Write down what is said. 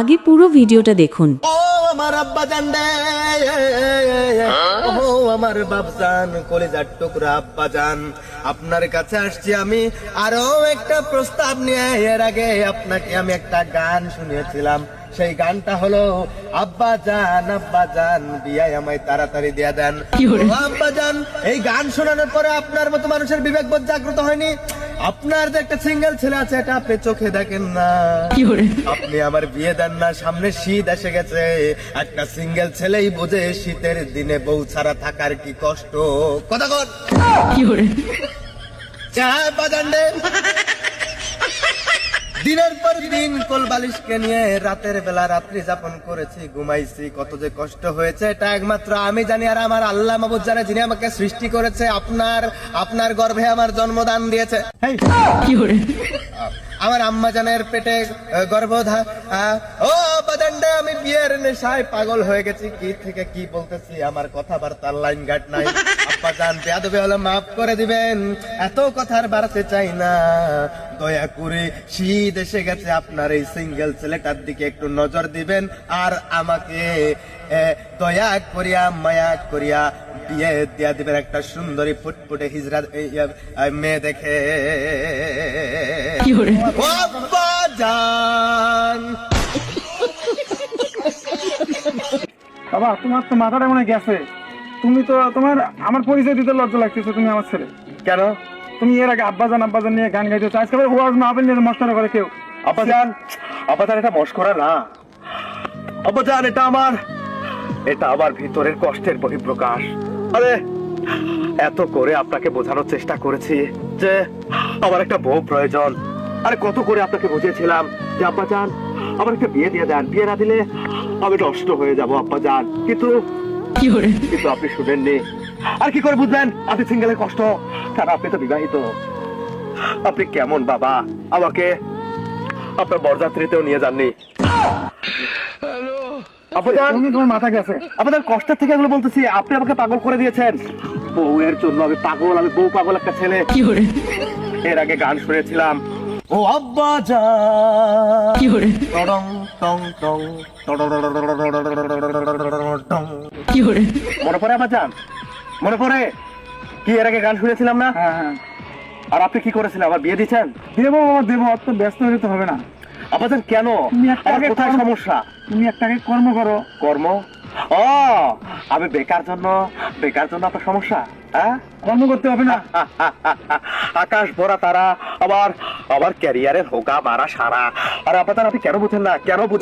আগে পুরো ভিডিওটা দেখুন। ও আমার আব্বা জান রে, ও আমার বাপজান, কলিজার টুকরা আব্বা জান, আপনার কাছে আসছি আমি আরো একটা প্রস্তাব নিয়ে। এর আগে আপনাকে আমি একটা গান শুনিয়েছিলাম, সেই গানটা হলো আব্বা জান বিয়ায় আমায় তাড়াতাড়ি দিয়ে দেন। ও আব্বা জান, এই গান শোনানোর পরে আপনার মতো মানুষের বিবেকবোধ জাগ্রত হয়নি? আপনার যে একটা সিঙ্গেল ছেলে আছে এটা আপনি চোখে দেখেন না? আপনি আমার বিয়ে দেন না, সামনে শীত এসে গেছে, একটা সিঙ্গেল ছেলেই বোঝে শীতের দিনে বউ ছাড়া থাকার কি কষ্ট। কথা কর বাজান্ডে। দিনের পর দিন কোল বালিশকে নিয়ে রাতের বেলা রাত্রি যাপন করেছি, ঘুমাইছি, কত যে কষ্ট হয়েছে এটা একমাত্র আমি জানি, আর আমার আল্লাহ মাবুদ জানে, যিনি আমাকে সৃষ্টি করেছে, আপনার গর্ভে আমার জন্মদান দিয়েছে। আমার আম্মা জানের পেটে গর্ভধারণ। ও বাজান্ডে, আমি বিয়ের নেশায় পাগল হয়ে গেছি। কি থেকে কি বলতেছি, আমার কথাবার্তার লাইন গাট নাই। আব্বা জান, বেয়াদবি হলে মাফ করে দিবেন, এত কথার বাড়াতে চাই না। দয়া করে শীত এসে গেছে, আপনার এই সিঙ্গেল ছেলেটার দিকে একটু নজর দিবেন, আর আমাকে দয়া করিয়া মায়া করিয়া বিয়ে দিয়া দিবেন একটা সুন্দরী ফুটফুটে হিজড়া মেয়ে দেখে। আব্বা জান। বাবা, তোমার তো মাথাটা মনে গেছে। তুমি তো আমার পরিচয় দিতে লজ্জা লাগতেছে। তুমি আমার ছেলে কেন? তুমি এর আগে আব্বাজান নিয়ে গান গাইতেছো, আজকে ওয়াজ মাহফিল নিয়ে মস্করা করে কেউ। আব্বাজান এটা মস্করা না আব্বাজান, এটা আমার ভিতরের কষ্টের বহিঃপ্রকাশ। আরে এত করে আপনাকে বোঝানোর চেষ্টা করেছি যে আমার একটা বউ প্রয়োজন। আরে কত করে আপনাকে বুঝিয়েছিলাম যে আব্বাজান আমার একটা বিয়ে দিয়ে দেন, বিয়ে না দিলে আমি নষ্ট হয়ে যাবো আব্বাজান, কিন্তু আপনি শুনেননি। আর কি করে বুঝলেন আপনি সিঙ্গেলের কষ্ট? কারণ আপনি তো বিবাহিত। আপনি কেমন বাবা, আমাকে আপনার বরযাত্রীতেও নিয়ে যাননি। তোমার মাথা গেছে। আপনাদের কষ্টের থেকে এগুলো বলতেছি, আপনি আমাকে পাগল করে দিয়েছেন। বউয়ের জন্য আমি পাগল, আমি বউ পাগল একটা ছেলে। এর আগে গান শুনেছিলাম, ও আব্বা জান, টং টং টং টং। মনে পড়ে আব্বা জান? মনে পড়ে কি এর আগে গান শুনেছিলাম না? হ্যাঁ হ্যাঁ। আর আপনি কি করেছিলেন, আমার বিয়ে দিচ্ছেন? দেবো দেবো, অত ব্যস্ত হলে তো হবে না। আব্বাজান কেন? আমার কোথায় সমস্যা? তুমি একটাকে কর্ম করো। কর্ম? ও, আমি বেকার জন্য আপনার সমস্যা? হ্যাঁ, কর্ম করতে হবে না? আকাশ ভরা তারা, আবার ক্যারিয়ারের হোকা মারা সারা। আর আব্বাজান আপনি কেন বুঝেন না? কেন